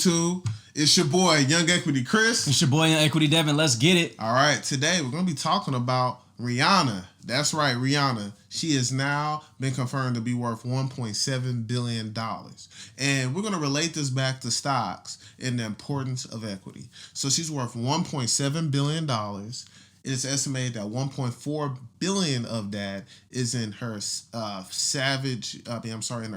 YouTube? It's your boy, Young Equity Chris. It's your boy, Young Equity Devin. Let's get it. All right, today we're going to be talking about Rihanna. That's right, Rihanna. She has now been confirmed to be worth $1.7 billion. And we're going to relate this back to stocks and the importance of equity. So she's worth $1.7 billion. It's estimated that $1.4 billion of that is in her in her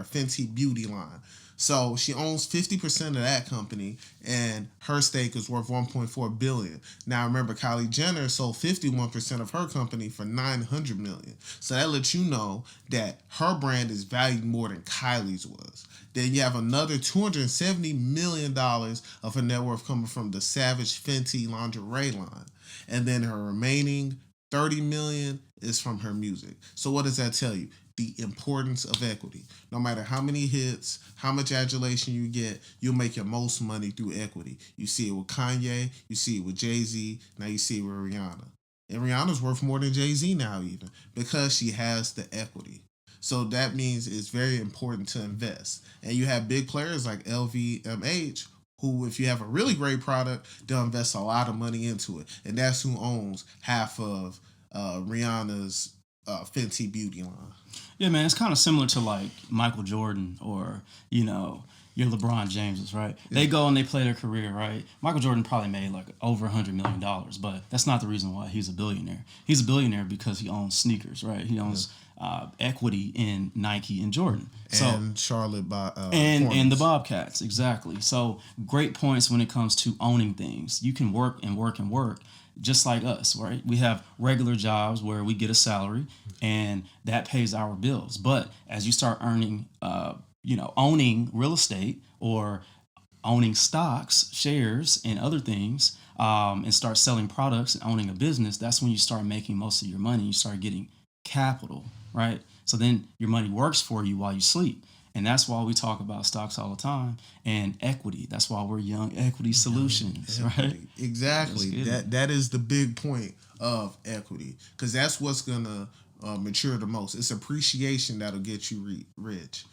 Fenty beauty line. So she owns 50% of that company, and her stake is worth $1.4 billion. Now remember, Kylie Jenner sold 51% of her company for $900 million. So that lets you know that her brand is valued more than Kylie's was. Then you have another $270 million of her net worth coming from the Savage Fenty lingerie line. And then her remaining $30 million is from her music. So what does that tell you? The importance of equity. No matter how many hits, how much adulation you get, you'll make your most money through equity. You see it with Kanye, you see it with Jay-Z, now you see it with Rihanna. And Rihanna's worth more than Jay-Z now even, because she has the equity. So that means it's very important to invest. And you have big players like LVMH, who, if you have a really great product, they'll invest a lot of money into it. And that's who owns half of Rihanna's Fenty beauty line. Yeah, man, it's kind of similar to like Michael Jordan or, your LeBron Jameses, right? Yeah. They go and they play their career, right? Michael Jordan probably made like over $100 million, but that's not the reason why he's a billionaire. He's a billionaire because he owns sneakers, right? He owns equity in Nike and Jordan. And Charlotte and the Bobcats, exactly. So great points when it comes to owning things. You can work and work and work. Just like us, right? We have regular jobs where we get a salary and that pays our bills. But as you start earning, owning real estate or owning stocks, shares, and other things, and start selling products and owning a business, that's when you start making most of your money. You start getting capital, right? So then your money works for you while you sleep. And that's why we talk about stocks all the time and equity. That's why we're Young Equity Solutions, right? Exactly. That is the big point of equity, because that's what's going to mature the most. It's appreciation that'll get you rich.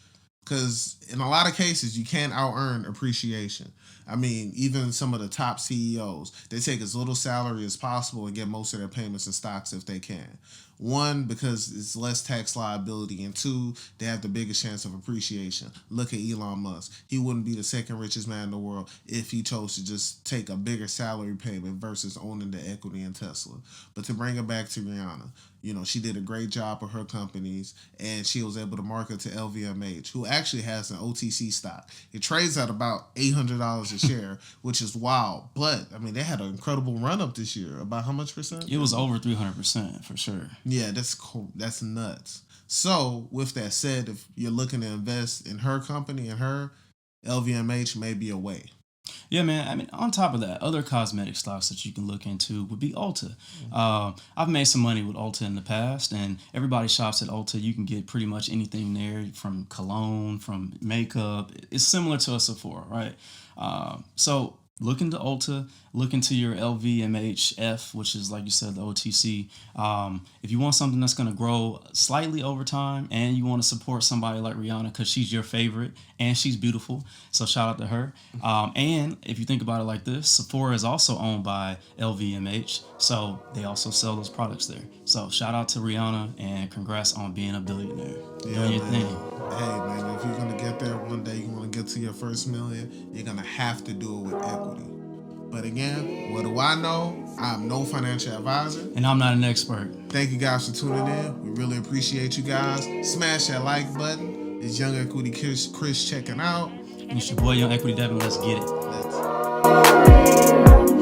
Because in a lot of cases, you can't out-earn appreciation. I mean, even some of the top CEOs, they take as little salary as possible and get most of their payments in stocks if they can. One, because it's less tax liability, and two, they have the biggest chance of appreciation. Look at Elon Musk. He wouldn't be the second richest man in the world if he chose to just take a bigger salary payment versus owning the equity in Tesla. But to bring it back to Rihanna, she did a great job with her companies, and she was able to market to LVMH, who actually has an OTC stock. It trades at about $800 a share, which is wild. But, I mean, they had an incredible run-up this year. About how much percent? It was over 300% for sure. Yeah, that's cool. That's nuts. So, with that said, if you're looking to invest in her company and her, LVMH may be a way. Yeah, man. I mean, on top of that, other cosmetic stocks that you can look into would be Ulta. I've made some money with Ulta in the past, and everybody shops at Ulta. You can get pretty much anything there, from cologne, from makeup. It's similar to a Sephora, right? So look into Ulta, look into your LVMHF, which is, like you said, the OTC. If you want something that's going to grow slightly over time and you want to support somebody like Rihanna because she's your favorite and she's beautiful, so shout out to her. And if you think about it like this, Sephora is also owned by LVMH, so they also sell those products there. So shout out to Rihanna and congrats on being a billionaire. Doing your thing. Hey, man, if you're going to get there one day, you want to get to your first million, you're going to have to do it with equity. But again, what do I know? I'm no financial advisor. And I'm not an expert. Thank you guys for tuning in. We really appreciate you guys. Smash that like button. It's Young Equity Chris checking out. And it's your boy, Young Equity Devin. Let's get it. Let's